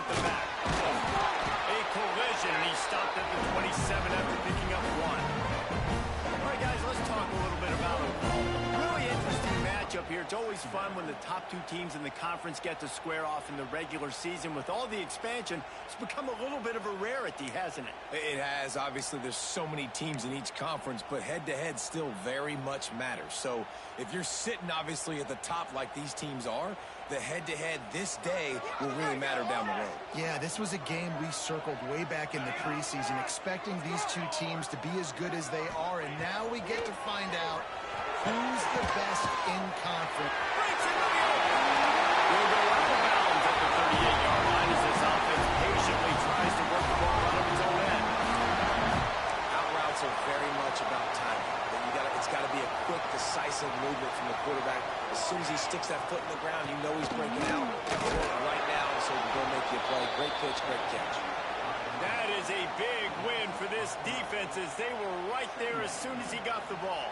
with the back. A collision, and he stopped at the 27 after picking up one. All right, guys, let's talk a little bit about it. Really interesting matchup here. It's always fun when the top two teams in the conference get to square off in the regular season. With all the expansion, it's become a little bit of a rarity, hasn't it? It has. Obviously, there's so many teams in each conference, but head-to-head still very much matters. So if you're sitting, obviously, at the top like these teams are, the head-to-head this day will really matter down the road. Yeah, this was a game we circled way back in the preseason, expecting these two teams to be as good as they are, and now we get to find out who's the best in conference. Will go out of bounds at the 38-yard line as this offense patiently tries to work the ball out of its own end. Out routes are very much about timing. It's got to be a quick, decisive movement from the quarterback. As soon as he sticks that foot in the ground, you know he's breaking out. Right now, so he can go make you a play. Great pitch, great catch. That is a big win for this defense as they were right there as soon as he got the ball.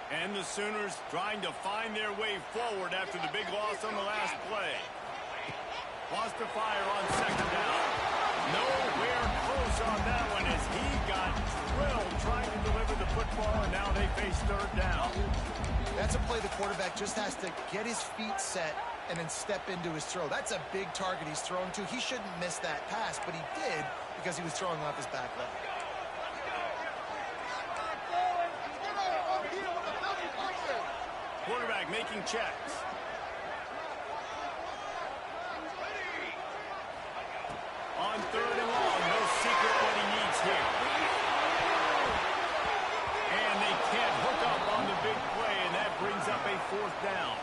And the Sooners trying to find their way forward after the big loss on the last play. Lost to fire on second down. Nowhere close on that one as he got drilled trying to deliver the football, and now they face third down. That's a play the quarterback just has to get his feet set and then step into his throw. That's a big target he's throwing to. He shouldn't miss that pass, but he did because he was throwing off his back leg. Quarterback making checks. On third and long, no secret what he needs here. And they can't hook up on the big play, and that brings up a fourth down.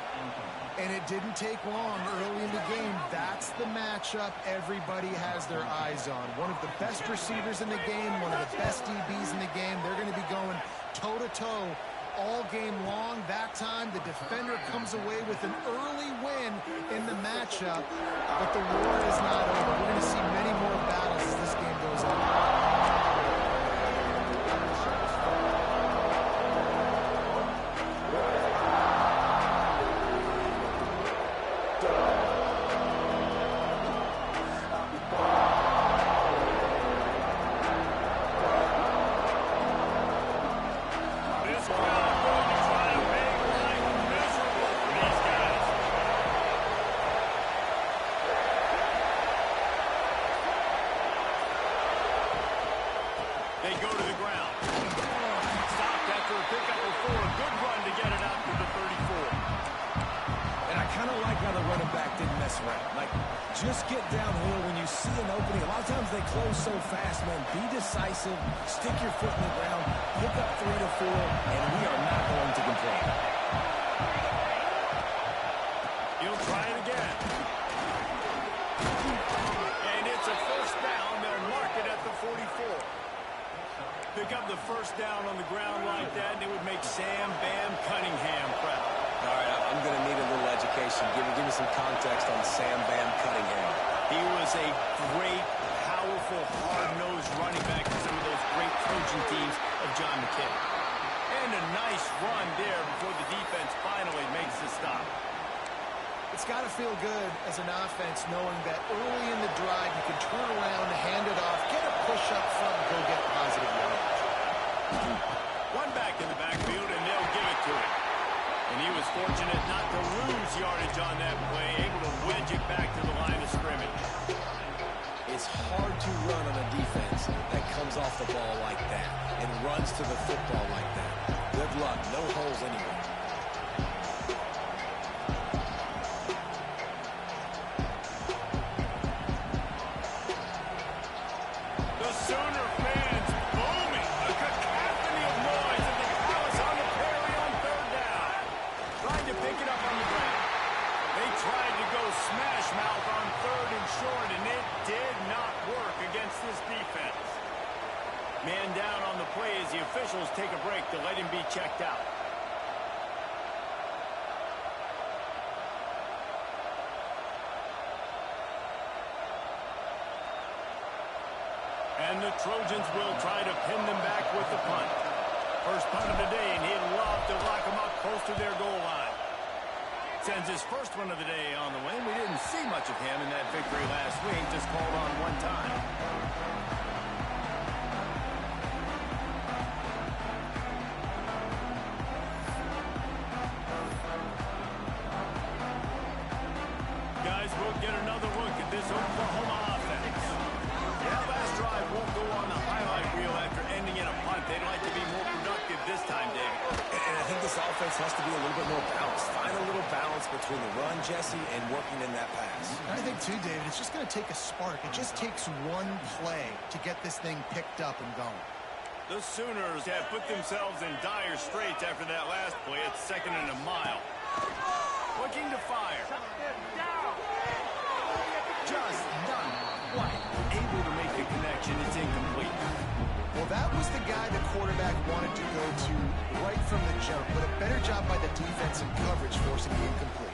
And it didn't take long early in the game. That's the matchup everybody has their eyes on. One of the best receivers in the game, one of the best DBs in the game. They're going to be going toe-to-toe all game long. That time, the defender comes away with an early win in the matchup, but the war is not over. We're going to see many more battles as this game goes on. They go to the ground. Stopped after a pickup of 4. A good run to get it out to the 34. And I kind of like how the running back didn't mess around. Like, just get downhill when you see an opening. A lot of times they close so fast, man. Be decisive. Stick your foot in the ground. Pick up 3 to 4, and we are not going to complain. He'll try it again. And it's a first down. They'll mark it at the 44. Pick up the first down on the ground like that, and it would make Sam Bam Cunningham proud. All right, I'm going to need a little education. Give me some context on Sam Bam Cunningham. He was a great, powerful, hard-nosed running back for some of those great Trojan teams of John McKay. And a nice run there before the defense finally makes the stop. It's got to feel good as an offense knowing that early in the drive you can turn around, hand it off, get a push up front, and go get positive yardage. One back in the backfield, and they'll give it to him. And he was fortunate not to lose yardage on that play, able to wedge it back to the line of scrimmage. It's hard to run on a defense that comes off the ball like that and runs to the football like that. Good luck. No holes anywhere. Man down on the play as the officials take a break to let him be checked out. And the Trojans will try to pin them back with the punt. First punt of the day, and he'd love to lock them up close to their goal line. Sends his first one of the day on the wing. We didn't see much of him in that victory last week, just called on one time. Guys, we'll get another look at this Oklahoma offense. Yeah, last drive won't go on the highlight reel after ending in a punt. They'd like to be more productive this time, David. And I think this offense has to be a little bit more balanced. Find a little balance between the run, Jesse, and working in that pass. I think, too, David, it's just going to take a spark. It just takes one play to get this thing picked up and going. The Sooners have put themselves in dire straits after that last play. It's 2nd and a mile. Looking to fire. Just not quite able to make the connection. It's incomplete. Well, that was the guy the quarterback wanted to go to right from the jump, but a better job by the defense in coverage forcing the incomplete.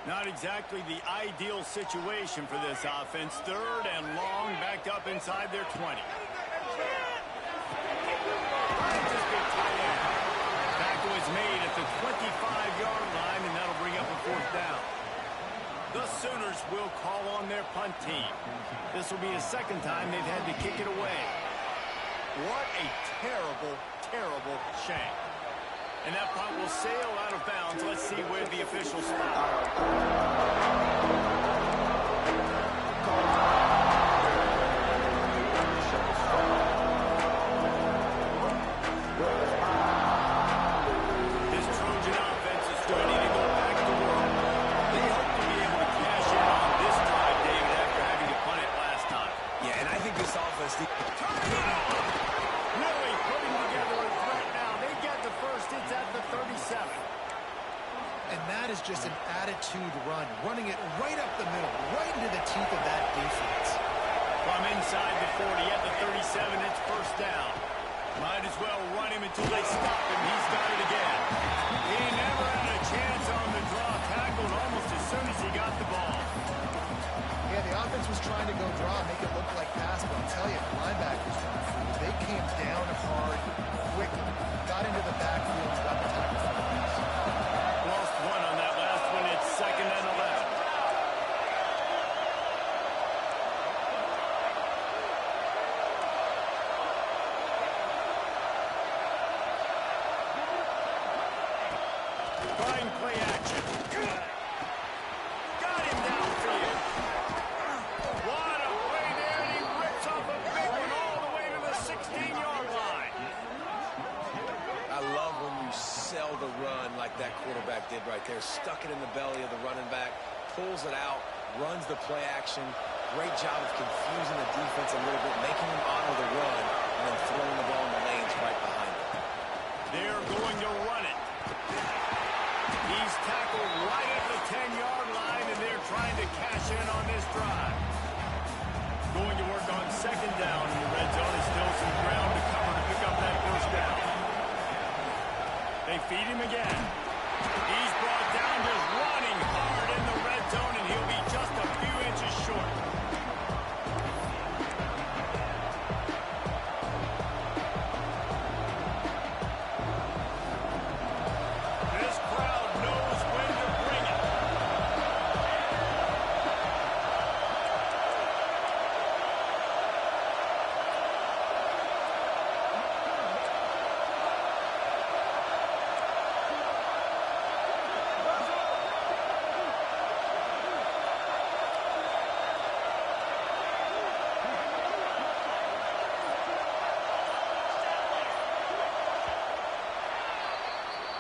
Not exactly the ideal situation for this offense. 3rd and long, backed up inside their 20. Tackle is made at the 25-yard line, and that'll bring up a 4th down. The Sooners will call on their punt team. This will be the 2nd time they've had to kick it away. What a terrible, terrible shame. And that punt will sail out of bounds. Let's see where the officials spot. This Trojan offense is ready to go back to work. They hope to be able to cash in on this drive, David, after having to punt it last time. Yeah, and I think this offense... Really putting together a threat now. They get the first. It's at the 37. And that is just an attitude run, running it right up the middle, right into the teeth of that defense. From inside the 40 at the 37, it's 1st down. Might as well run him until they stop him. He's got it again. He never had a chance on the draw. Tackled almost as soon as he got the ball. Yeah, the offense was trying to go draw, make it look like pass, but I'll tell you, the linebackers, they came down hard, quickly, got into the backfield, and got the tackle for the pass. Lost one on that last one. It's 2nd and 11. Trying play action. Got him downfield. What a play there, and he rips off a big one all the way to the 16-yard line. I love when you sell the run like that quarterback did right there. Stuck it in the belly of the running back, pulls it out, runs the play action. Great job of confusing the defense a little bit, making them honor the run, and then throwing the ball in the lanes right behind it. They're going to run it. He's tackled right at the 10-yard line, and they're trying to cash in on this drive. Going to work on 2nd down, and the red zone is still some ground to cover to pick up that 1st down. They feed him again. He's brought down just running hard in the red zone, and he'll be just a few inches short. This crowd knows when to bring it.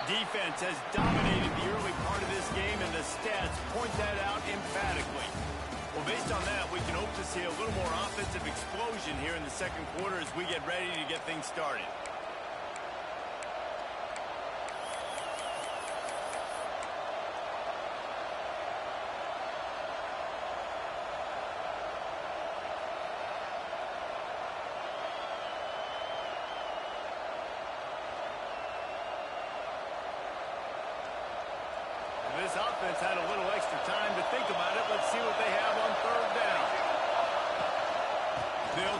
Defense has dominated the early part of this game, and the stats point that out emphatically. Well, based on that, we can hope to see a little more offensive explosion here in the 2nd quarter as we get ready to get things started.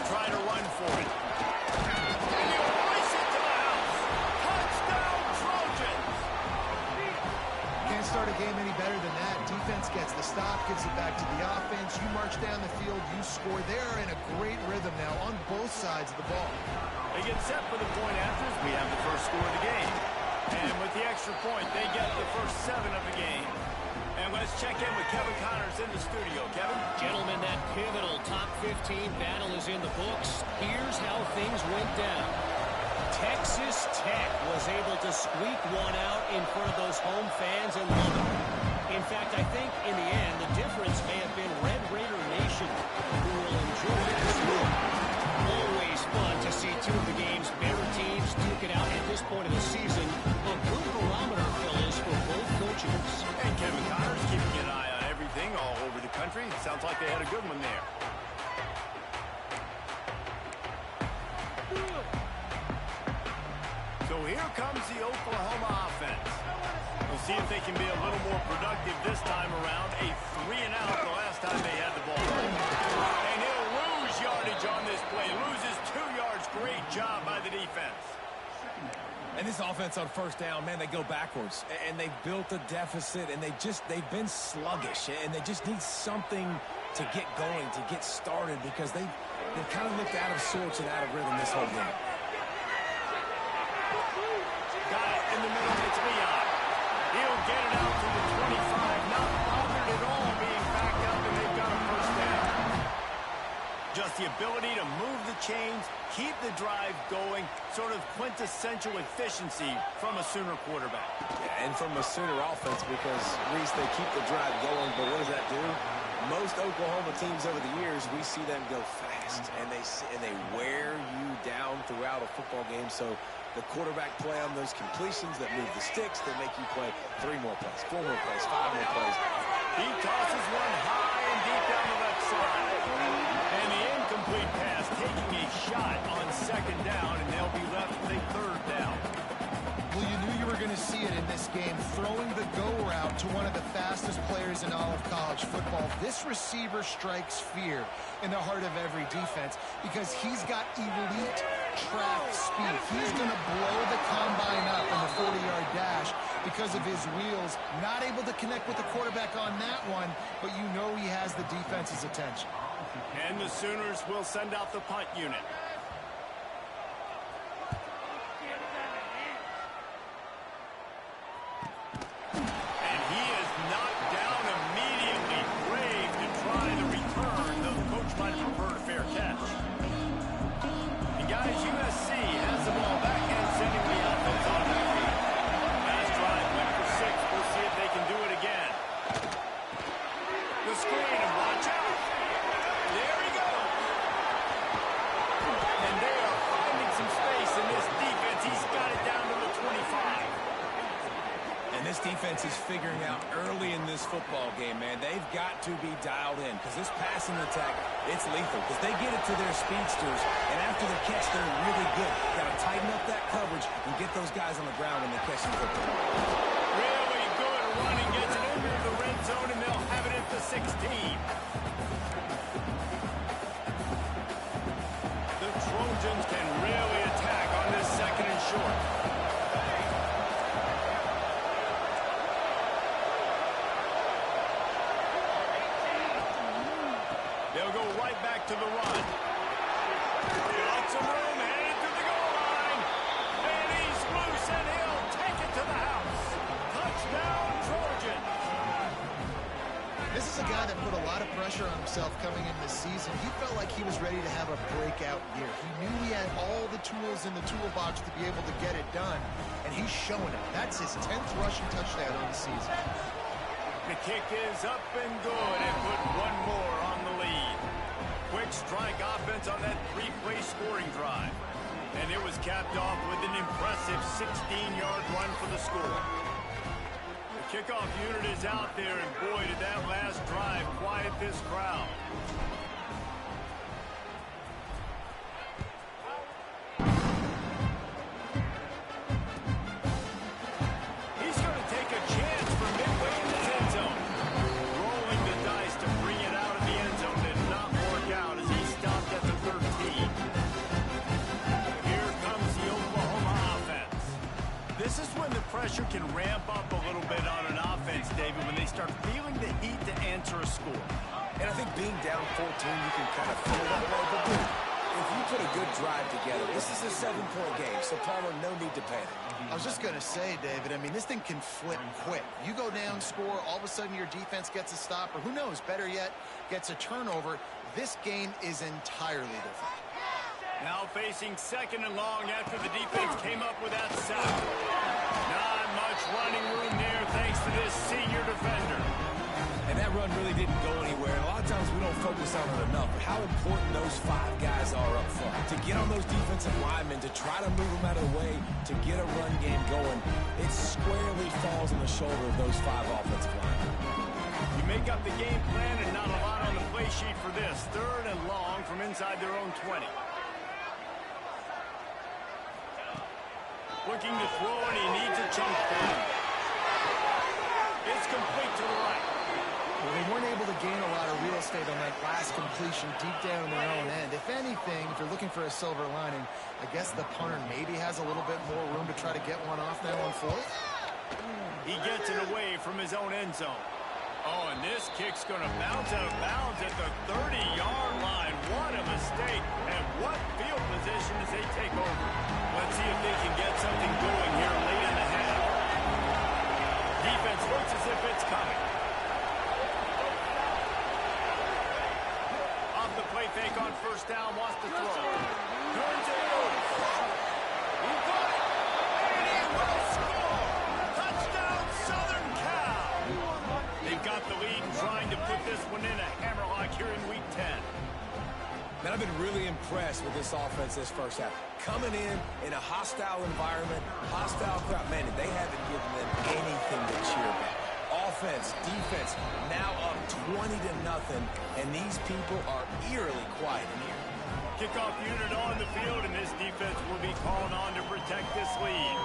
try to run for it. And he'll race it to the house. Touchdown, Trojans! Can't start a game any better than that. Defense gets the stop, gives it back to the offense. You march down the field, you score. They're in a great rhythm now on both sides of the ball. They get set for the point afters. We have the first score of the game. And with the extra point, they get the first 7 of the game. And let's check in with Kevin Connors in the studio. Kevin? Gentlemen, that pivotal top 15 battle is in the books. Here's how things went down. Texas Tech was able to squeak one out in front of those home fans in Lubbock. In fact, I think in the end, the difference may have been Red Raider Nation, who will enjoy this one. Always fun to see two of the game's better teams duke it out at this point of the season. A good barometer, fellas, for both coaches. And Kevin Connors keeping an eye on everything all over the country. Sounds like they had a good one there. So here comes the Oklahoma offense. We'll see if they can be a little more productive this time around. A 3-and-out the last time they had the ball. And he'll lose yardage on this play. Loses 2 yards. Great job by the defense. And this offense on first down, man, they go backwards. And they built a deficit, and they've been sluggish. And they just need something to get going, to get started, because they kind of looked out of sorts and out of rhythm this whole game. Got it in the middle. It's Leon. He'll get it out to the 25. Not bothered at all being backed up, and they've got a first down. Just the ability to move the chains, keep the drive going, sort of quintessential efficiency from a Sooner quarterback. Yeah, and from a Sooner offense, because, Reese, they keep the drive going, but what does that do? Most Oklahoma teams over the years, we see them go fast, and they wear you down throughout a football game. So the quarterback play on those completions that move the sticks, they make you play 3 more plays, 4 more plays, 5 more plays. He tosses one high and deep down the left side. And the incomplete pass taking a shot on second down, and they'll be left with a third down. Well, you knew you were going to see it in this game, throwing the go route to one of the fastest players in all of college football. This receiver strikes fear in the heart of every defense because he's got elite track speed. He's going to blow the combine up in the 40-yard dash because of his wheels. Not able to connect with the quarterback on that one, but you know he has the defense's attention. And the Sooners will send out the punt unit. And he is knocked down immediately. Brave to try the return, though the coach might have preferred a fair catch. And guys, USC has the ball back and sending the offense on their feet. Last drive went for 6. We'll see if they can do it again. The screen, and watch out. There he goes. And they are finding some space in this defense. He's got it down to the 25. And this defense is figuring out early in this football game, man, they've got to be dialed in because this passing attack, it's lethal because they get it to their speedsters, and after the catch, they're really good. Got to tighten up that coverage and get those guys on the ground when they catch the football. Really good running, gets it into the red zone, and they'll have it at the 16. The Trojans can really attack on this second and short. They'll go right back to the run. Got some room, headed to the goal line. And he's loose, and he'll take it to the house. Touchdown, Trojans. This is a guy that put a lot of pressure on himself coming in this season. He felt like he was ready to have a breakout year. He knew he had all the tools in the toolbox to be able to get it done, and he's showing it. That's his 10th rushing touchdown on the season. The kick is up and good, and put one more on the lead. Quick strike offense on that 3-play scoring drive. And it was capped off with an impressive 16-yard run for the score. The kickoff unit is out there, and boy, did that last drive quiet this crowd. He's going to take a chance from midway in the end zone. Rolling the dice to bring it out of the end zone did not work out as he stopped at the 13. pressure can ramp up a little bit on an offense, David, when they start feeling the heat to answer a score. And I think being down 14, you can kind of feel that way. But dude, if you put a good drive together, this is a 7-point game, so Palmer, no need to panic. I was just going to say, David, I mean, this thing can flip quick. You go down, score, all of a sudden your defense gets a stop, or who knows, better yet, gets a turnover. This game is entirely different. Now facing second and long after the defense came up with that sack. Not much running room there thanks to this senior defender. And that run really didn't go anywhere. And a lot of times we don't focus on it enough. But how important those 5 guys are up front. To get on those defensive linemen, to try to move them out of the way, to get a run game going, it squarely falls on the shoulder of those 5 offensive linemen. You make up the game plan and not a lot on the play sheet for this. Third and long from inside their own 20. Looking to throw, and he needs a chunk play. It's complete to the right. Well, they weren't able to gain a lot of real estate on that last completion deep down in their own end. If anything, if you're looking for a silver lining, I guess the punter maybe has a little bit more room to try to get one off now on 4th. He gets it away from his own end zone. Oh, and this kick's going to bounce out of bounds at the 30-yard line. What a mistake, and what field position as they take over. Let's see if they can get something going here late in the half. Defense looks as if it's coming. Off the play fake on first down, wants to throw. Turns it over. He got it, and he will score. Touchdown, Southern Cal. They've got the lead and trying to put this one in a hammerlock here in Week 10. Man, I've been really impressed with this offense this first half. Coming in a hostile environment, hostile crowd. Man, they haven't given them anything to cheer about. Offense, defense, now up 20-0, and these people are eerily quiet in here. Kickoff unit on the field, and this defense will be called on to protect this lead.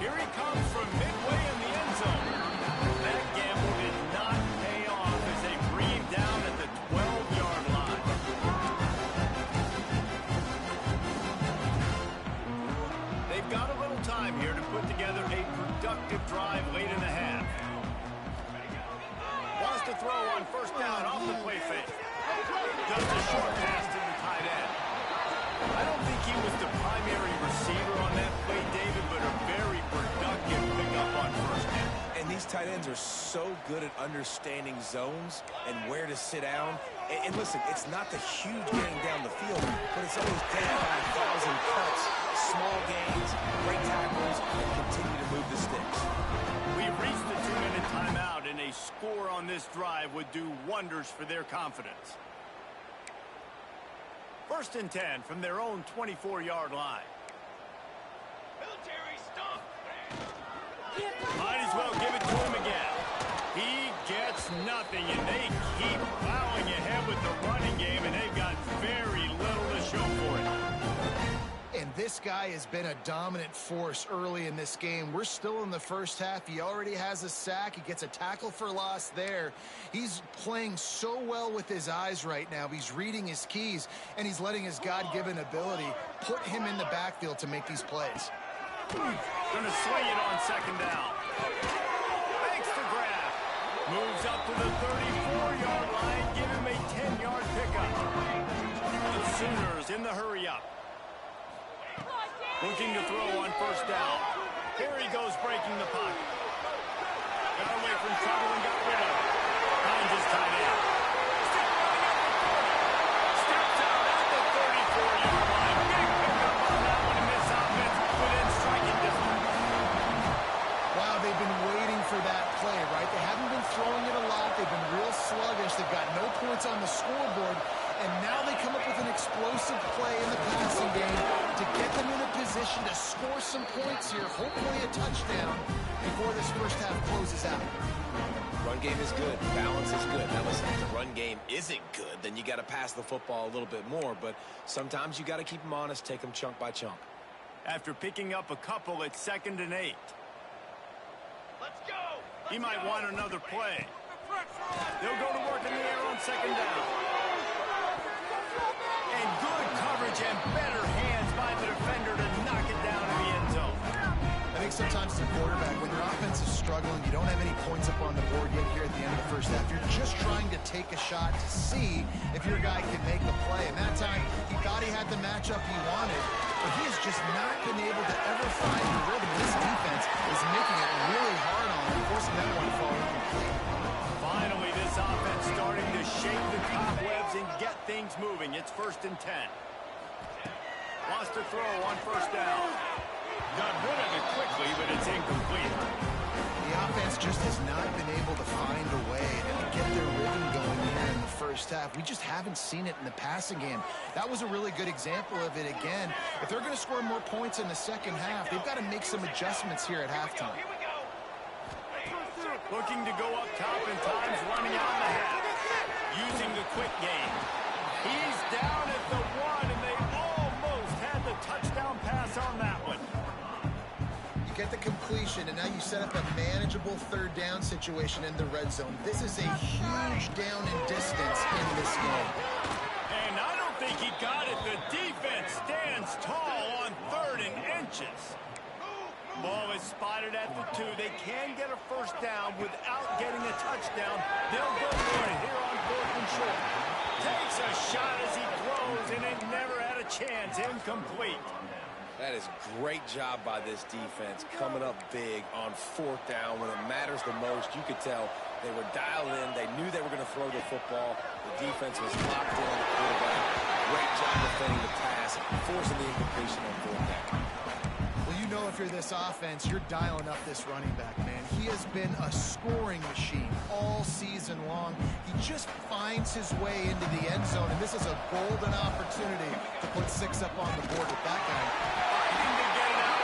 Here he comes from midway in the end zone. That gamble did not pay off as they breathed down at the 12-yard line. They've got a little time here to put together a productive drive late in the half. Wants to throw on first down off the play fake. Just a short pass to the tight end. I don't think he was the primary receiver on that play, David, but a very productive pickup on first down. And these tight ends are so good at understanding zones and where to sit down. And listen, it's not the huge gain down the field, but it's always 10 by 1,000 cuts, small gains, great tackles, and continue to move the sticks. We've reached the 2-minute timeout, and a score on this drive would do wonders for their confidence. First and 10 from their own 24-yard line. Military stop. Might as well give it to him again. He gets nothing, and they keep plowing ahead with the running game, and they've got very little to show for it. And this guy has been a dominant force early in this game. We're still in the first half. He already has a sack. He gets a tackle for loss there. He's playing so well with his eyes right now. He's reading his keys, and he's letting his God-given ability put him in the backfield to make these plays. Gonna swing it on second down. Makes the grab. Moves up to the 34-yard line. Give him a 10-yard pickup. The Sooners in the hurry-up. Looking to throw on first down. Here he goes breaking the pocket. Got away from trouble and got rid of it. Finds his tight end. Steps out at the 34-yard line. Big pickup on that one, and this offense within striking distance. Wow, they've been waiting for that play, right? They haven't been throwing it a lot. They've been real sluggish. They've got no points on the scoreboard. And now they come up with an explosive play in the passing game to get them in a position to score some points here, hopefully a touchdown, before this first half closes out. Run game is good. Balance is good. Now listen, if the run game isn't good, then you got to pass the football a little bit more. But sometimes you got to keep them honest, take them chunk by chunk. After picking up a couple at 2nd and 8. Let's go. He might want another play. They'll go to work in the air on second down. A coverage and better hands by the defender to knock it down in the end zone. I think sometimes as a quarterback, when your offense is struggling, you don't have any points up on the board yet here at the end of the first half. You're just trying to take a shot to see if your guy can make the play. And that time, he thought he had the matchup he wanted, but he has just not been able to ever find the rhythm. This defense is making it really hard on him, forcing that one to fall incomplete. Finally, this offense starting to shake the cobwebs and get things moving. It's 1st and 10. Lost a throw on 1st down. Got rid of it quickly, but it's incomplete. The offense just has not been able to find a way to get their rhythm going here in the first half. We just haven't seen it in the passing game. That was a really good example of it again. If they're going to score more points in the second half, they've got to make some adjustments here at halftime. Looking to go up top and times running out in the half. Using the quick game. He's down at the 1, and they almost had the touchdown pass on that one. Get the completion, and now you set up a manageable 3rd down situation in the red zone. This is a huge down in distance in this game. And I don't think he got it. The defense stands tall on 3rd and inches. Ball is spotted at the 2. They can get a 1st down without getting a touchdown. They'll go for it here on 4th and short. Takes a shot as he throws, and it never had a chance. Incomplete. That is great job by this defense, coming up big on 4th down when it matters the most. You could tell they were dialed in. They knew they were going to throw the football. The defense was locked in on the quarterback. Great job defending the pass, forcing the incompletion on 4th down. Well, you know if you're this offense, you're dialing up this running back, man. He has been a scoring machine all season long. He just finds his way into the end zone, and this is a golden opportunity to put 6 up on the board with that guy.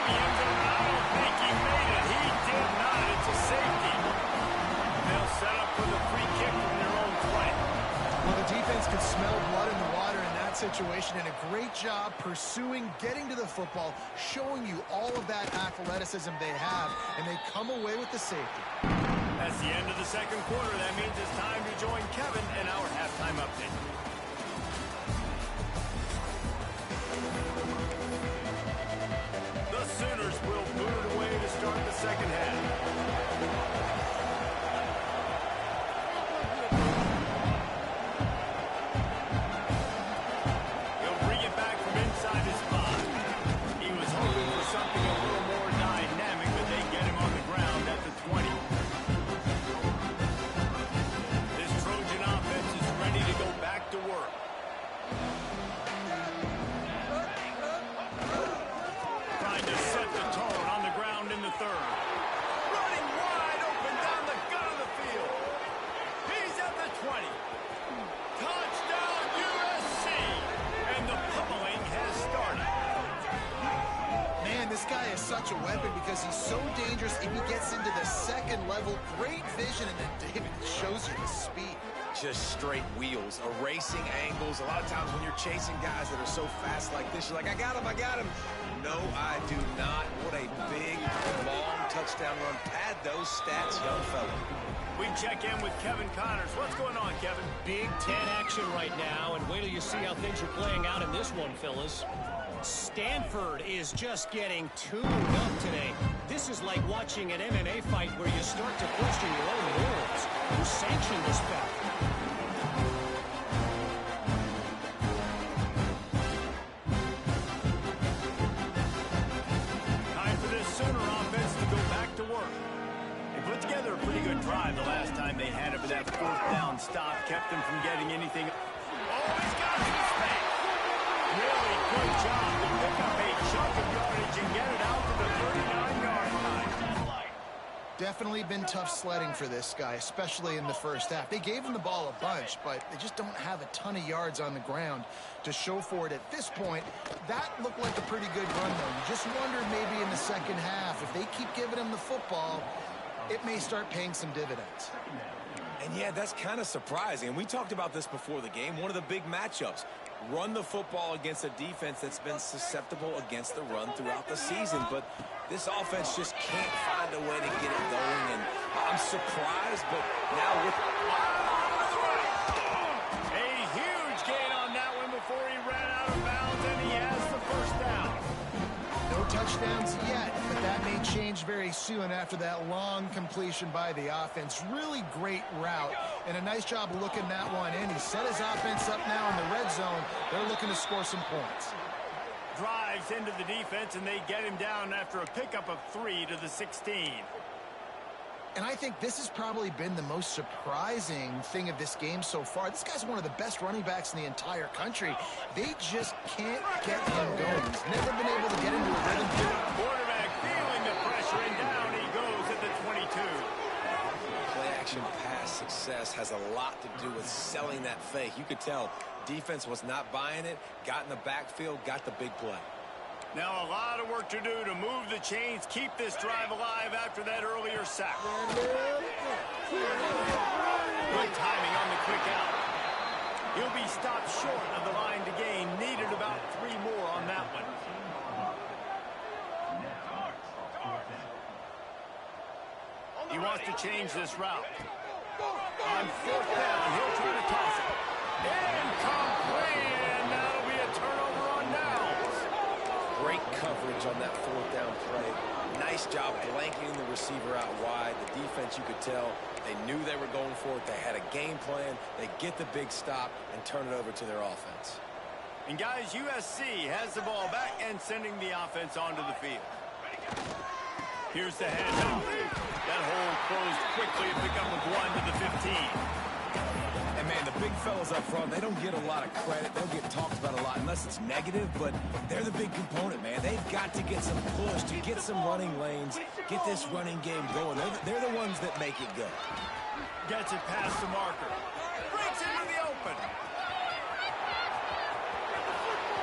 I don't think he made it. He did not. It's a safety. They'll set up for the free kick from their own play. Well, the defense could smell blood in the water in that situation, and a great job pursuing, getting to the football, showing you all of that athleticism they have, and they come away with the safety. That's the end of the 2nd quarter. That means it's time to join Kevin in our halftime update. The Sooners will boot it away to start the second half. He'll bring it back from inside his 5. He was hoping for something a little more dynamic, but they get him on the ground at the 20. This Trojan offense is ready to go back to work. Trying to set the tone on the ground in the 3rd. Running wide open down the gut of the field. He's at the 20. Touchdown USC. And the pummeling has started. Man, this guy is such a weapon because he's so dangerous if he gets into the 2nd level. Great vision, and then David shows you the speed. Just straight wheels, erasing angles. A lot of times when you're chasing guys that are so fast like this, you're like, I got him, I got him. No, I do not. What a big, long touchdown run. Pad those stats, young fella. We check in with Kevin Connors. What's going on, Kevin? Big 10 action right now, and wait till you see how things are playing out in this one, Phyllis. Stanford is just getting tuned up today. This is like watching an MMA fight where you start to question your own rules. Who sanctioned this bout? Time for this Sooner offense to go back to work. They put together a pretty good drive the last time they had it, but that 4th down stop kept them from getting anything. Oh, he's got it in his face. Really good job to pick up a chunk of yardage and get it out to the 39-yard line. Definitely been tough sledding for this guy, especially in the first half. They gave him the ball a bunch, but they just don't have a ton of yards on the ground to show for it at this point. That looked like a pretty good run, though. You just wondered maybe in the second half, if they keep giving him the football, it may start paying some dividends. And yeah, that's kind of surprising. And we talked about this before the game. One of the big matchups. Run the football against a defense that's been susceptible against the run throughout the season. But this offense just can't find a way to get it going. And I'm surprised, but now with... A huge gain on that one before he ran out of bounds, and he touchdowns yet, but that may change very soon after that long completion by the offense. Really great route, and a nice job of looking that one in. He set his offense up now in the red zone. They're looking to score some points. Drives into the defense, and they get him down after a pickup of 3 to the 16. And I think this has probably been the most surprising thing of this game so far. This guy's one of the best running backs in the entire country. They just can't get him going. He's never been able to get into a rhythm. Quarterback feeling the pressure, and down he goes at the 22. Play-action pass success has a lot to do with selling that fake. You could tell defense was not buying it, got in the backfield, got the big play. Now a lot of work to do to move the chains, keep this drive alive after that earlier sack. Good timing on the quick out. He'll be stopped short of the line to gain. Needed about 3 more on that one. He wants to change this route. On 4th down, he'll try to toss it. Incomplete, and that'll be a turnover on downs. Great coverage on that 4th down play. Nice job blanketing the receiver out wide. The defense, you could tell, they knew they were going for it. They had a game plan. They get the big stop and turn it over to their offense. And guys, USC has the ball back and sending the offense onto the field. Here's the handoff. That hole closed quickly, a pickup of 1 to the 15. And man, the big fellas up front, they don't get a lot of credit. They don't get talked about a lot unless it's negative, but they're the big component, man. They've got to get some push, to get some running lanes, get this running game going. They're the ones that make it go. Gets it past the marker. Breaks into the open.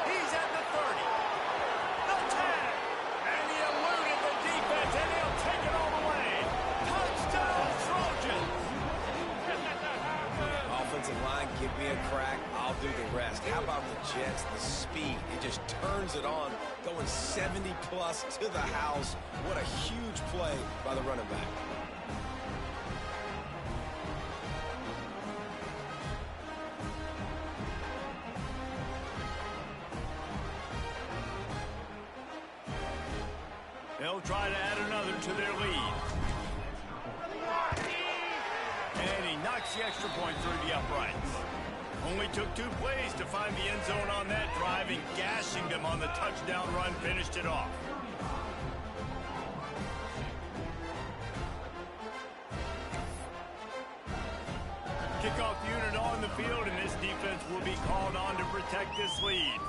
He's at the 30. The tag. And he eluded the defense, and he'll take it all the way. Touchdown, Trojans. Offensive line, give me a crack, I'll do the rest. How about the Jets, the speed? It just turns it on, going 70-plus to the house. What a huge play by the running back. They'll try to add another to their lead. And he knocks the extra point through the uprights. Only took 2 plays to find the end zone on that drive, and gashing them on the touchdown run finished it off. Kickoff unit on the field, and this defense will be called on to protect this lead.